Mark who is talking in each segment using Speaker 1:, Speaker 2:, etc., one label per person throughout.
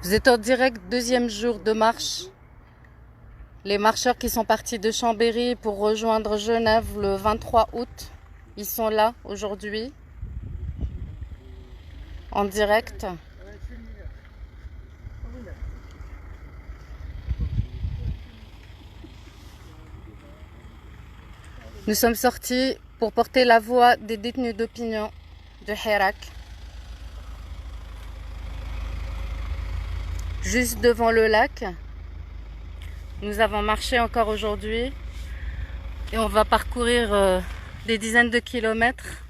Speaker 1: Vous êtes en direct, deuxième jour de marche. Les marcheurs qui sont partis de Chambéry pour rejoindre Genève le 23 août, ils sont là aujourd'hui, en direct. Nous sommes sortis pour porter la voix des détenus d'opinion de Hirak. Juste devant le lac. Nous avons marché encore aujourd'hui et on va parcourir des dizaines de kilomètres.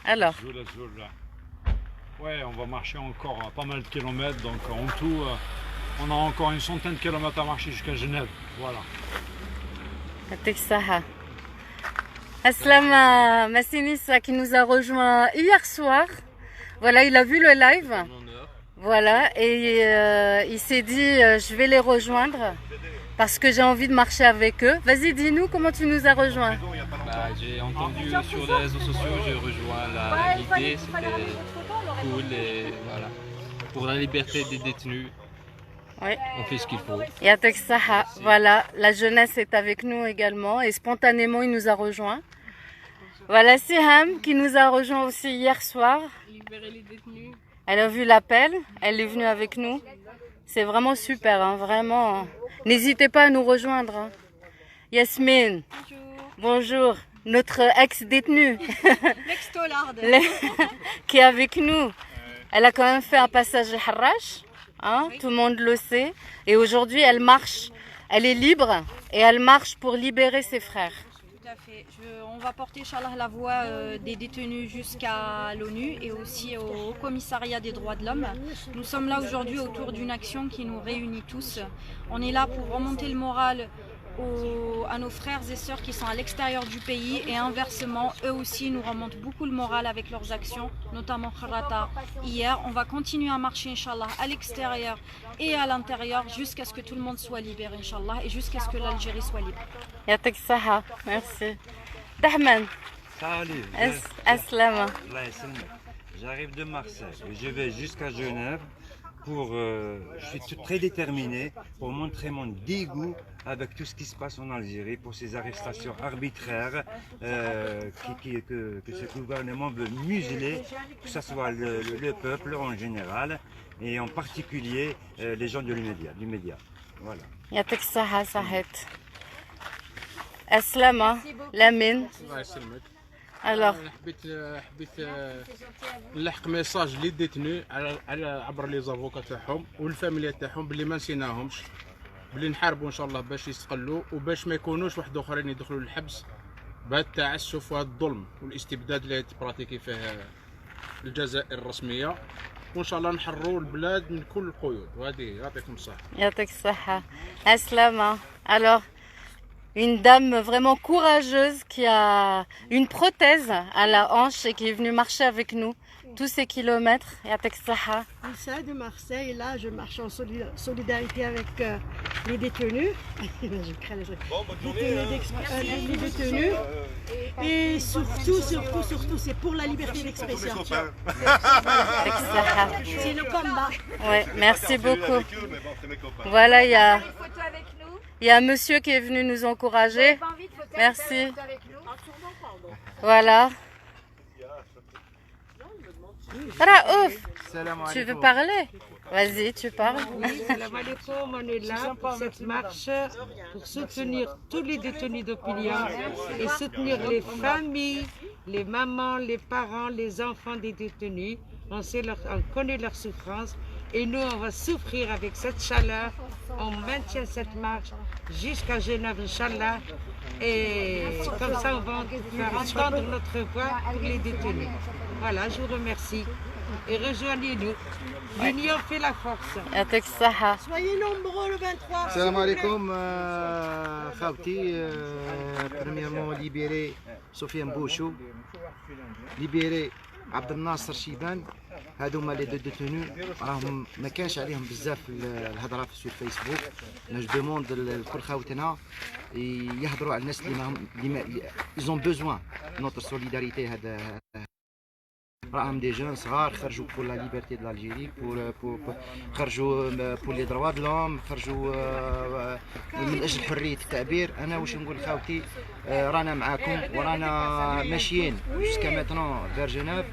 Speaker 1: Alors,
Speaker 2: ouais, on va marcher encore pas mal de kilomètres, donc en tout, on a encore une centaine de kilomètres à marcher jusqu'à Genève. Voilà.
Speaker 1: Aslam Massinis qui nous a rejoint hier soir. Voilà, il a vu le live. Voilà, et il s'est dit je vais les rejoindre parce que j'ai envie de marcher avec eux. Vas-y, dis-nous comment tu nous as rejoints.
Speaker 3: J'ai entendu sur les réseaux sociaux, j'ai rejoint l'idée, c'était cool et voilà. Pour la liberté des détenus,
Speaker 1: oui.
Speaker 3: On fait ce qu'il faut.
Speaker 1: Yatek Saha, voilà, la jeunesse est avec nous également et spontanément il nous a rejoints. Voilà Siham qui nous a rejoint aussi hier soir.
Speaker 4: Libérer les détenus.
Speaker 1: Elle a vu l'appel, elle est venue avec nous. C'est vraiment super, hein, vraiment. N'hésitez pas à nous rejoindre. Hein. Yasmine, bonjour, notre ex-détenue qui est avec nous. Elle a quand même fait un passage à Harrach, hein, tout le monde le sait. Et aujourd'hui, elle marche, elle est libre et elle marche pour libérer ses frères.
Speaker 4: Tout à fait. On va porter, Inch'Allah, la voix des détenus jusqu'à l'ONU et aussi au commissariat des droits de l'homme. Nous sommes là aujourd'hui autour d'une action qui nous réunit tous. On est là pour remonter le moral à nos frères et sœurs qui sont à l'extérieur du pays et inversement, eux aussi nous remontent beaucoup le moral avec leurs actions, notamment Kharata hier. On va continuer à marcher, Inch'Allah, à l'extérieur et à l'intérieur jusqu'à ce que tout le monde soit libéré, Inch'Allah, et jusqu'à ce que l'Algérie soit libre.
Speaker 1: Yatek Saha, merci. Dahman.
Speaker 5: Salut.
Speaker 1: Aslama.
Speaker 5: J'arrive de Marseille et je vais jusqu'à Genève je suis très déterminé pour montrer mon dégoût avec tout ce qui se passe en Algérie, pour ces arrestations arbitraires que ce gouvernement veut museler, que ce soit le peuple en général et en particulier les gens du média. Voilà.
Speaker 1: Yatek Saha Sahet. Aslama, Lamine. Alors,
Speaker 6: حبيت نلحق ميساج لي ديتني عبر لي زافوكا تاعهم والفاميليا تاعهم باللي ما نسيناهمش، باللي نحاربوا ان شاء الله باش يستقلوا وباش ما يكونوش واحد اخرين يدخلوا للحبس بهذا التعسف وهذا الظلم والاستبداد اللي تبراتيكي فيه الجزائر الرسميه، وان شاء الله نحرروا البلاد من كل القيود. وهذه يعطيكم الصحه.
Speaker 1: يعطيك الصحه. Aslama. Alors, une dame vraiment courageuse qui a une prothèse à la hanche et qui est venue marcher avec nous tous ces kilomètres. Yatek Saha.
Speaker 7: Issa de Marseille, là je marche en solidarité avec les détenus. Je crains les détenus. Et surtout, c'est pour la liberté d'expression. C'est le combat.
Speaker 1: Ouais, merci beaucoup. Voilà, il y a un monsieur qui est venu nous encourager. Merci. Voilà. Raouf, tu veux parler? Vas-y, tu parles.
Speaker 8: Oui, salam alaikum, on est là pour cette marche pour soutenir tous les détenus d'opinion et soutenir les familles, les mamans, les parents, les enfants des détenus. On connaît leur souffrance et nous, on va souffrir avec cette chaleur. On maintient cette marche jusqu'à Genève, Inch'Allah. Et comme ça, on va faire entendre notre voix pour les détenus. Voilà, je vous remercie. Et rejoignez-nous. L'union fait la force.
Speaker 7: Soyez nombreux le 23.
Speaker 9: Salam alaikum, Khawti. Premièrement, libérer Sofiane Bouchou, libérer Abdel Nasser Chiban هذوما لي دو ديتونو راهم ما كانش عليهم بزاف الهضره في الفيسبوك. انا جو دوموند لكل خاوتنا يهضروا على الناس اللي ايزون بوزوان نوتر سوليداريتي. هذا راهم دي جون صغار خرجوا بور لا ليبرتي دو الجيري، خرجوا بور لي دروا دو لوم، خرجوا من اجل حريه التعبير. انا واش نقول خاوتي، رانا معاكم ورانا ماشيين جوسكا ماتنون فير جنيف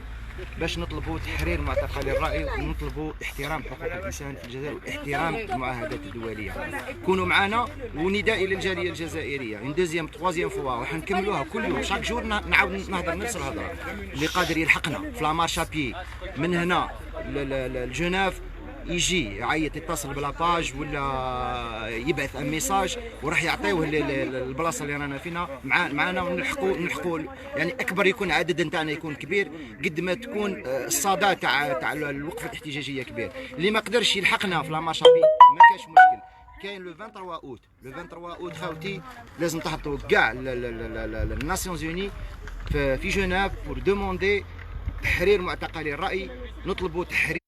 Speaker 9: باش نطلبوا تحرير معتقل الرأي ونطلبوا احترام حقوق الانسان في الجزائر واحترام المعاهدات الدوليه. كونوا معنا، ونداء الى الجاليه الجزائريه اون دوزيام تروازيام فوا وحنكملوها كل يوم شاك جور نعاود نهضر نفس الهضره. اللي قادر يلحقنا في لامارش ابي من هنا لجنيف يجي يعيط يتصل بلا باج ولا يبعث ان ميساج وراح يعطيوه البلاصه اللي رانا فينا معنا ونلحقوا يعني اكبر يكون عدد نتاعنا يكون كبير قد ما تكون الصدى تاع الوقفه الاحتجاجيه كبير. اللي ما قدرش يلحقنا في لامارشابي ما كاش مشكل، كاين لو 23 اوت. لو 23 اوت خاوتي لازم تهبطوا كاع الناسيونز اوني في جنيف بور دوموندي تحرير معتقلي الراي، نطلبوا تحرير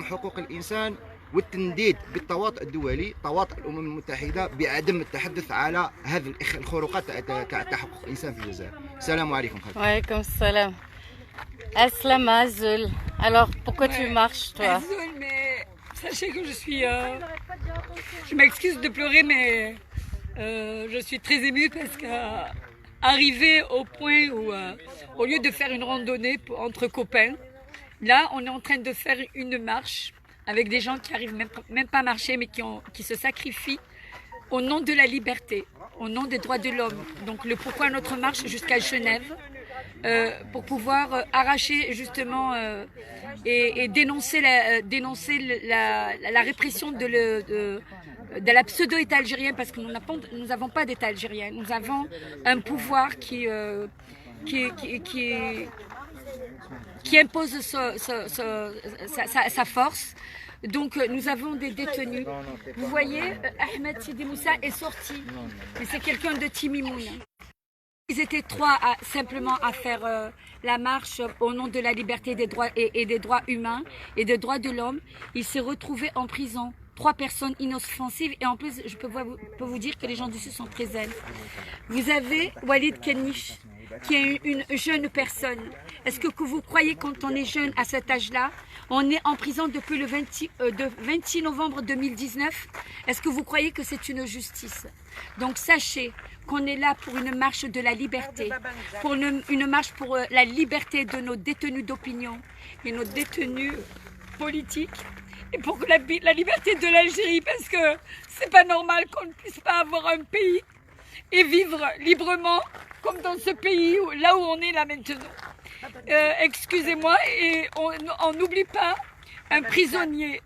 Speaker 9: حقوق الانسان والتنديد بالتواطؤ الدولي، تواطؤ الامم المتحده بعدم التحدث على هذه الخروقات تاع حقوق الانسان في الجزائر. السلام عليكم.
Speaker 1: وعليكم السلام. Aslam Azul. Alors pourquoi tu marches toi?
Speaker 10: Azul, mais sachez que je suis je m'excuse de pleurer, mais je suis très émue parce qu'arrivé au point où au lieu de faire une randonnée entre copains, là, on est en train de faire une marche avec des gens qui arrivent même pas à marcher, mais qui se sacrifient au nom de la liberté, au nom des droits de l'homme. Donc le pourquoi notre marche jusqu'à Genève, pour pouvoir arracher justement et dénoncer la répression de la pseudo-État algérien, parce que nous n'avons pas d'État algérien. Nous avons un pouvoir qui impose sa force. Donc nous avons des détenus. Vous voyez, Ahmed Sidi Moussa est sorti. Mais c'est quelqu'un de Timimoun. Ils étaient trois simplement à faire la marche au nom de la liberté des droits et des droits humains et des droits de l'homme. Il s'est retrouvé en prison. 3 personnes inoffensives, et en plus je peux vous dire que les gens d'ici sont très zen. Vous avez Walid Kenish, qui est une jeune personne. Est-ce que vous croyez quand on est jeune à cet âge-là? On est en prison depuis le 26 novembre 2019. Est-ce que vous croyez que c'est une justice? Donc sachez qu'on est là pour une marche de la liberté, pour une marche pour la liberté de nos détenus d'opinion et nos détenus politiques, et pour la liberté de l'Algérie, parce que c'est pas normal qu'on ne puisse pas avoir un pays et vivre librement comme dans ce pays, là où on est là maintenant. Excusez-moi, et on n'oublie pas un prisonnier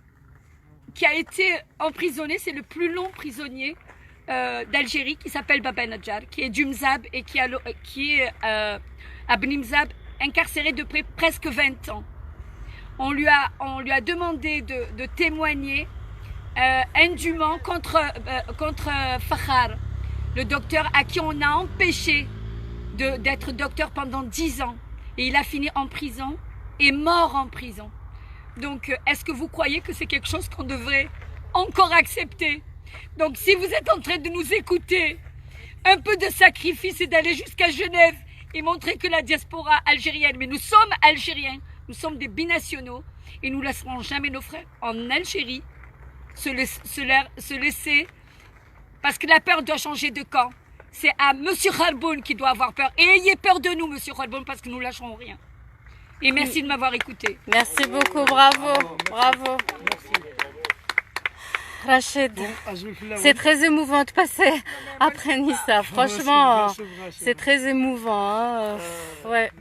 Speaker 10: qui a été emprisonné, c'est le plus long prisonnier d'Algérie, qui s'appelle Baba Nadjar, qui est du Mzab et qui est à Bni Mzab, incarcéré depuis presque 20 ans. On lui a demandé de témoigner indûment contre Fakhar, le docteur à qui on a empêché d'être docteur pendant 10 ans. Et il a fini en prison et mort en prison. Donc, est-ce que vous croyez que c'est quelque chose qu'on devrait encore accepter? Donc, si vous êtes en train de nous écouter, un peu de sacrifice et d'aller jusqu'à Genève et montrer que la diaspora algérienne, mais nous sommes algériens, nous sommes des binationaux et nous ne laisserons jamais nos frères en Algérie se laisser, parce que la peur doit changer de camp. C'est à M. Kharboun qui doit avoir peur. Et ayez peur de nous, M. Kharboun, parce que nous ne lâcherons rien. Et merci de m'avoir écouté.
Speaker 1: Merci beaucoup, bravo, bravo. Rachid, c'est très émouvant de passer après Nissa. Franchement, c'est très émouvant. Hein. Ouais.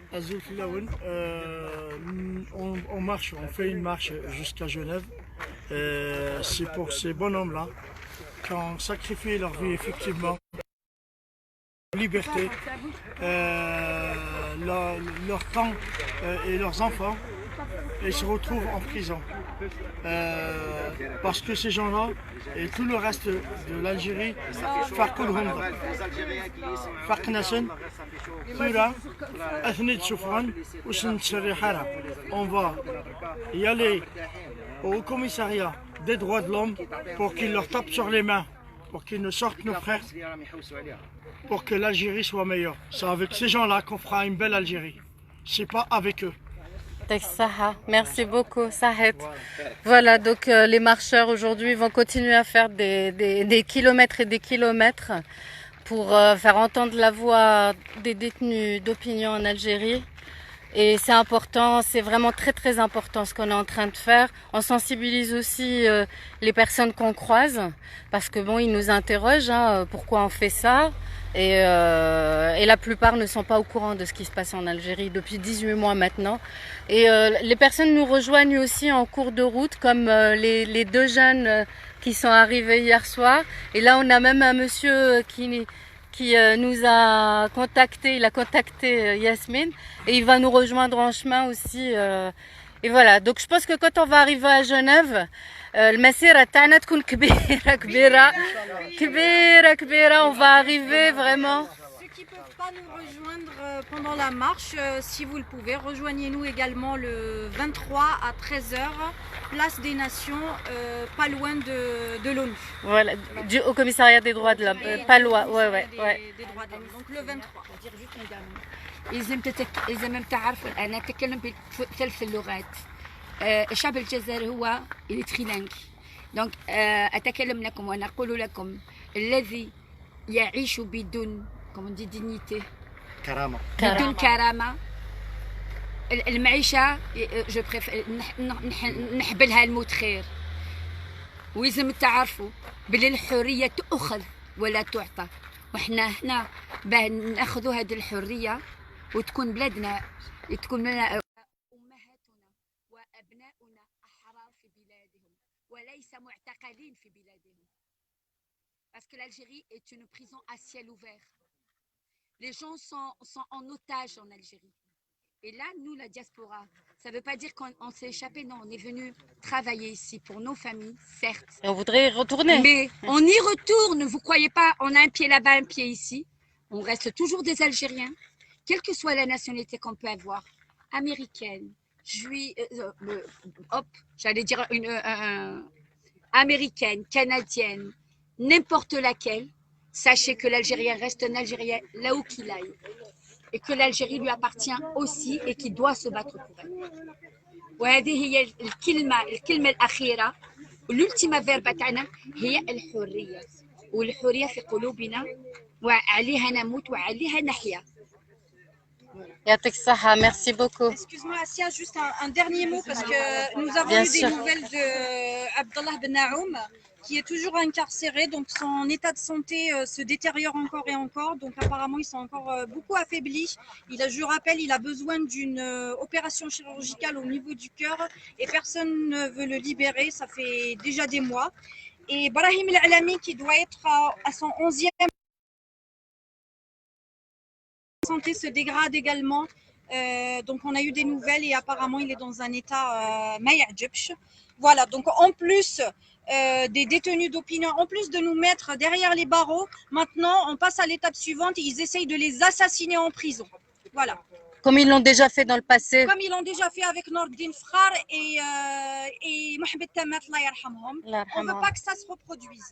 Speaker 11: On marche, on fait une marche jusqu'à Genève. C'est pour ces bonhommes-là qui ont sacrifié leur vie effectivement. Liberté, leur temps et leurs enfants, et se retrouvent en prison. Parce que ces gens-là et tout le reste de l'Algérie, On va y aller au commissariat des droits de l'homme pour qu'ils leur tapent sur les mains, pour qu'ils nous sortent nos frères, pour que l'Algérie soit meilleure. C'est avec ces gens-là qu'on fera une belle Algérie. C'est pas avec eux.
Speaker 1: Merci beaucoup, Sahet. Voilà, donc les marcheurs aujourd'hui vont continuer à faire des kilomètres et des kilomètres pour faire entendre la voix des détenus d'opinion en Algérie. Et c'est important, c'est vraiment très très important ce qu'on est en train de faire. On sensibilise aussi les personnes qu'on croise parce que bon, ils nous interrogent pourquoi on fait ça. Et la plupart ne sont pas au courant de ce qui se passe en Algérie depuis 18 mois maintenant. Et les personnes nous rejoignent aussi en cours de route, comme les deux jeunes qui sont arrivés hier soir. Et là, on a même un monsieur qui nous a contacté, il a contacté Yasmine et il va nous rejoindre en chemin aussi. Et voilà, donc je pense que quand on va arriver à Genève, المسيرة تاعنا تكون كبيرة كبيرة كبيرة كبيرة. On va arriver vraiment.
Speaker 4: Ceux qui ne peuvent pas nous rejoindre pendant la marche, si vous le pouvez, rejoignez-nous également le 23 à 13h, place des Nations, pas loin de l'ONU.
Speaker 1: Voilà, au commissariat des droits de l'homme, pas loin, ouais.
Speaker 4: Des droits de l'homme, donc le 23.
Speaker 10: لازم تعرفوا أنا أتكلم بثلاث اللغات. الشعب الجزائري هو التريلانكي. دونك أتكلم لكم وأنا أقول لكم الذي يعيش بدون دينيتي
Speaker 9: كرامة
Speaker 10: بدون كرامة. المعيشة نحبلها الموت خير. ولازم تعرفوا بلي الحرية تؤخذ ولا تعطى، وإحنا هنا باه ناخذوا هذه الحرية وتكون بلادنا تكون لنا أمهاتنا وأبناؤنا أحرار في بلادهم وليس معتقلين في بلادهم. Parce que l'Algérie est une prison à ciel ouvert. Les gens sont en otage en Algérie. Et là, nous, la diaspora, ça ne veut pas dire qu'on s'est échappé, non, on est venu travailler ici pour nos familles, certes.
Speaker 1: Et on voudrait y retourner.
Speaker 10: Mais on y retourne, vous ne croyez pas, on a un pied là-bas, un pied ici. On reste toujours des Algériens, quelle que soit la nationalité qu'on peut avoir, américaine, j'allais dire américaine, canadienne, n'importe laquelle, sachez que l'Algérien reste un Algérien là où qu'il aille. Et que l'Algérie lui appartient aussi et qu'il doit se battre pour elle. وهذه هي الكلمة الأخيرة والأولتيما فيربا تاعنا هي الحرية. والحرية في قلوبنا وعليها نموت وعليها نحيا.
Speaker 1: يعطيك الصحة, merci beaucoup.
Speaker 4: Excuse-moi Assia, juste un dernier mot parce que nous avons eu des nouvelles de Abdallah Ben Naoum qui est toujours incarcéré, donc son état de santé se détériore encore et encore, donc apparemment ils sont encore beaucoup affaiblis. Je rappelle, il a besoin d'une opération chirurgicale au niveau du cœur et personne ne veut le libérer, ça fait déjà des mois. Et Brahim El Alami qui doit être à son 11e, sa santé se dégrade également, donc on a eu des nouvelles et apparemment il est dans un état maïadjubch. Voilà, donc en plus des détenus d'opinion, en plus de nous mettre derrière les barreaux, maintenant on passe à l'étape suivante, ils essayent de les assassiner en prison. Voilà.
Speaker 1: Comme ils l'ont déjà fait dans le passé.
Speaker 4: Comme ils l'ont déjà fait avec Nordin Fkhar et Mohamed Tamat, Allah yarhamhom. On ne veut pas que ça se reproduise.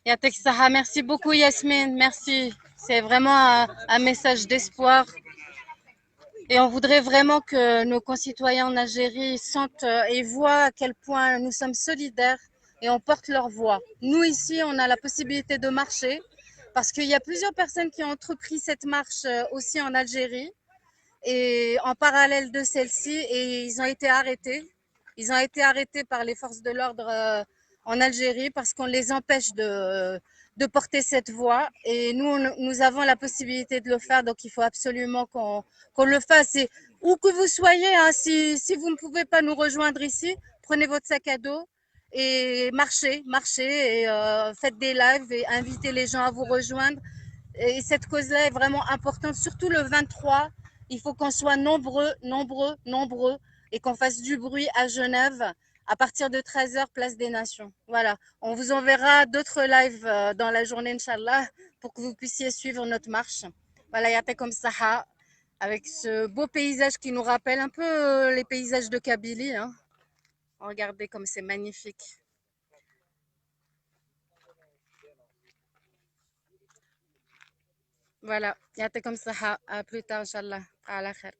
Speaker 1: Yatek Saha, merci beaucoup Yasmine, merci. C'est vraiment un message d'espoir. Et on voudrait vraiment que nos concitoyens en Algérie sentent et voient à quel point nous sommes solidaires et on porte leur voix. Nous ici, on a la possibilité de marcher parce qu'il y a plusieurs personnes qui ont entrepris cette marche aussi en Algérie et en parallèle de celle-ci et ils ont été arrêtés. Ils ont été arrêtés par les forces de l'ordre en Algérie parce qu'on les empêche de porter cette voix et nous avons la possibilité de le faire, donc il faut absolument qu'on le fasse. Et où que vous soyez, hein, si vous ne pouvez pas nous rejoindre ici, prenez votre sac à dos et marchez et faites des lives et invitez les gens à vous rejoindre. Et cette cause-là est vraiment importante, surtout le 23, il faut qu'on soit nombreux et qu'on fasse du bruit à Genève. À partir de 13h, place des Nations. Voilà, on vous enverra d'autres lives dans la journée, Inch'Allah, pour que vous puissiez suivre notre marche. Voilà, Yatekom Saha, avec ce beau paysage qui nous rappelle un peu les paysages de Kabylie. Hein. Regardez comme c'est magnifique. Voilà, Yatekom Saha, à plus tard, Inch'Allah. À la khair.